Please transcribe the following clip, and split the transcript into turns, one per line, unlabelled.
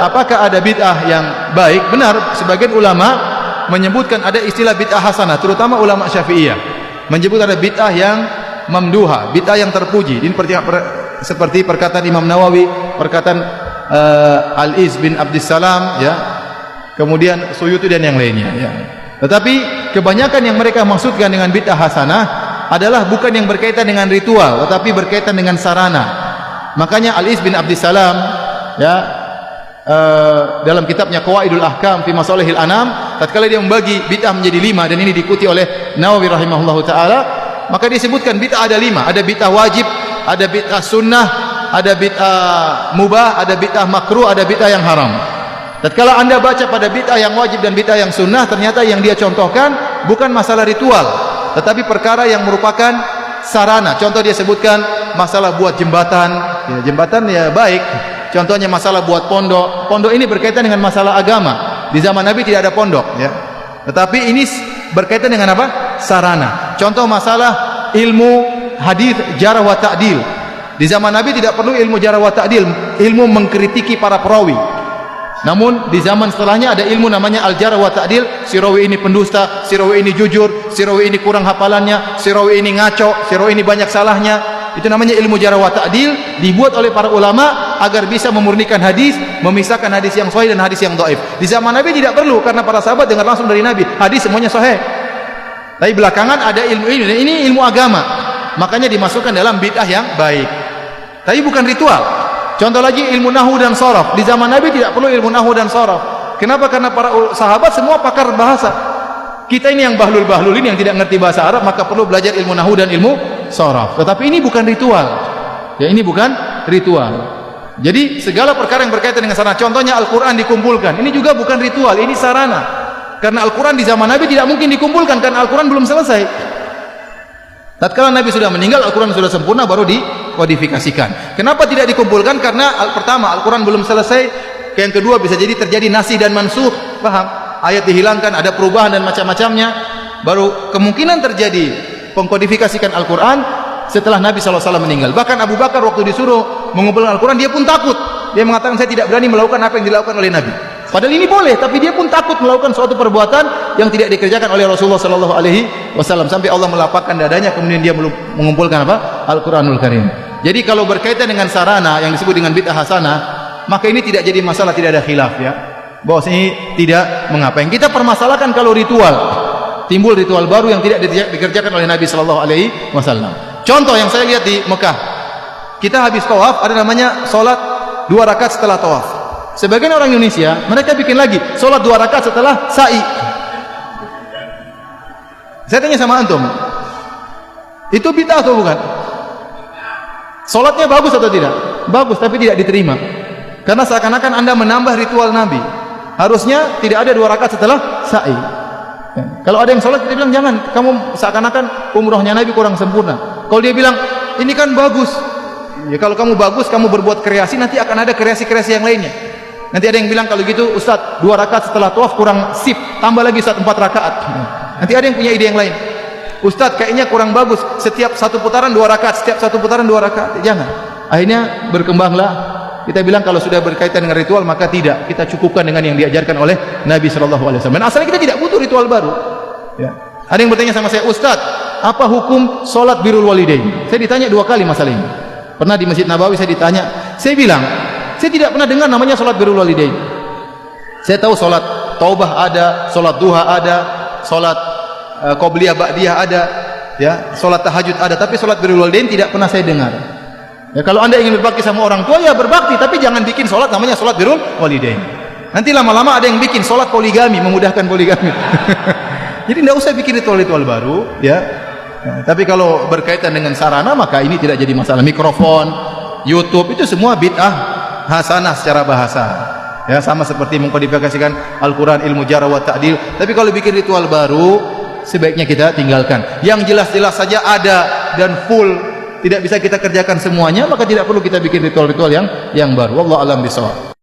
apakah ada bid'ah yang baik? Benar, sebagian ulama menyebutkan ada istilah bid'ah hasanah, terutama ulama Syafi'iyah menyebut ada bid'ah yang mamduha, bid'ah yang terpuji. Ini seperti perkataan Imam Nawawi, perkataan Al-Iz bin Abdissalam, ya, kemudian Suyuti dan yang lainnya, ya. Tetapi kebanyakan yang mereka maksudkan dengan bid'ah hasanah adalah bukan yang berkaitan dengan ritual, tetapi berkaitan dengan sarana. Makanya Al-Iz bin Abdissalam, ya, dalam kitabnya Qawaidul Ahkam fi Masalihil Anam, tatkala dia membagi bid'ah menjadi 5, dan ini diikuti oleh Nawawi rahimahullahu taala, maka dia sebutkan bid'ah ada 5. Ada bid'ah wajib, ada bid'ah sunnah, ada bid'ah mubah, ada bid'ah makruh, ada bid'ah yang haram. Tatkala Anda baca pada bid'ah yang wajib dan bid'ah yang sunnah, ternyata yang dia contohkan bukan masalah ritual, tetapi perkara yang merupakan sarana. Contoh dia sebutkan masalah buat jembatan, ya, jembatan ya baik. Contohnya masalah buat pondok. Pondok ini berkaitan dengan masalah agama. Di zaman Nabi tidak ada pondok, ya. Tetapi ini berkaitan dengan apa? Sarana. Contoh masalah ilmu hadis jarh wa ta'dil. Di zaman Nabi tidak perlu ilmu jarh wa ta'dil, ilmu mengkritiki para perawi. Namun di zaman setelahnya ada ilmu namanya al-jarh wa ta'dil. Si rawi ini pendusta, si rawi ini jujur, si rawi ini kurang hafalannya, si rawi ini ngaco, si rawi ini banyak salahnya. Itu namanya ilmu jarh wa ta'dil, dibuat oleh para ulama agar bisa memurnikan hadis, memisahkan hadis yang sahih dan hadis yang dhaif. Di zaman Nabi tidak perlu, karena para sahabat dengar langsung dari Nabi, hadis semuanya sahih. Tapi belakangan ada ilmu ini, dan ini ilmu agama, makanya dimasukkan dalam bid'ah yang baik. Tapi bukan ritual. Contoh lagi ilmu nahwu dan sharaf. Di zaman Nabi tidak perlu ilmu nahwu dan sharaf. Kenapa? Karena para sahabat semua pakar bahasa. Kita ini yang bahlul-bahlul ini yang tidak ngerti bahasa Arab, maka perlu belajar ilmu nahwu dan ilmu sharaf. Tetapi ini bukan ritual. Ya, ini bukan ritual. Jadi segala perkara yang berkaitan dengan sarana, contohnya Al-Quran dikumpulkan, ini juga bukan ritual, ini sarana. Karena Al-Quran di zaman Nabi tidak mungkin dikumpulkan, karena Al-Quran belum selesai. Tatkala Nabi sudah meninggal, Al-Quran sudah sempurna, baru dikodifikasikan. Kenapa tidak dikumpulkan? Karena pertama, Al-Quran belum selesai. Yang kedua, bisa jadi terjadi nasih dan mansukh, paham? Ayat dihilangkan, ada perubahan dan macam-macamnya. Baru kemungkinan terjadi pengkodifikasikan Al-Quran setelah Nabi SAW meninggal. Bahkan Abu Bakar waktu disuruh mengumpulkan Al-Quran, dia pun takut. Dia mengatakan, saya tidak berani melakukan apa yang dilakukan oleh Nabi. Padahal ini boleh, tapi dia pun takut melakukan suatu perbuatan yang tidak dikerjakan oleh Rasulullah SAW. Sampai Allah melapangkan dadanya, kemudian dia mengumpulkan apa? Al-Quranul Karim. Jadi kalau berkaitan dengan sarana yang disebut dengan bid'ah hasanah, maka ini tidak jadi masalah, tidak ada khilaf, ya. Bahwasanya tidak mengapa. Yang kita permasalahkan kalau ritual, timbul ritual baru yang tidak dikerjakan oleh Nabi SAW. Contoh yang saya lihat di Mekah, kita habis tawaf, ada namanya solat 2 rakaat setelah tawaf. Sebagian orang Indonesia, mereka bikin lagi solat 2 rakaat setelah sa'i. Saya tanya sama antum, itu bid'ah atau bukan? Solatnya bagus atau tidak? Bagus, tapi tidak diterima. Karena seakan-akan Anda menambah ritual Nabi. Harusnya tidak ada 2 rakaat setelah sa'i. Kalau ada yang solat, kita bilang jangan, kamu seakan-akan umrohnya Nabi kurang sempurna. Kalau dia bilang ini kan bagus, ya kalau kamu bagus, kamu berbuat kreasi, nanti akan ada kreasi-kreasi yang lainnya. Nanti ada yang bilang kalau gitu, Ustaz, 2 rakaat setelah tawaf kurang sip, tambah lagi Ustaz 4 rakaat. Nanti ada yang punya ide yang lain. Ustaz, kayaknya kurang bagus, setiap satu putaran 2 rakaat, setiap satu putaran 2 rakaat. Jangan. Akhirnya berkembanglah. Kita bilang kalau sudah berkaitan dengan ritual, maka tidak. Kita cukupkan dengan yang diajarkan oleh Nabi SAW. Dan asalnya kita tidak butuh ritual baru. Ya. Ada yang bertanya sama saya, Ustaz, apa hukum solat birrul walidain? Saya ditanya 2 kali masalah ini. Pernah di Masjid Nabawi saya ditanya, saya bilang, saya tidak pernah dengar namanya solat birrul walidain. Saya tahu solat taubah ada, solat duha ada, solat qobliyah ba'diyah ada, ya, solat tahajud ada, tapi solat birrul walidain tidak pernah saya dengar. Ya, kalau Anda ingin berbakti sama orang tua, ya berbakti, tapi jangan bikin solat namanya solat birrul walidain. Nanti lama-lama ada yang bikin solat poligami, memudahkan poligami. Jadi tidak usah bikin ritual-ritual baru, ya. Tapi kalau berkaitan dengan sarana, maka ini tidak jadi masalah. Mikrofon, YouTube, itu semua bid'ah hasanah secara bahasa. Ya, sama seperti mengkodifikasikan Al-Quran, ilmu jarh wa ta'dil. Tapi kalau bikin ritual baru, sebaiknya kita tinggalkan. Yang jelas-jelas saja ada dan full, tidak bisa kita kerjakan semuanya, maka tidak perlu kita bikin ritual-ritual yang baru. Wallahu a'lam bishawab.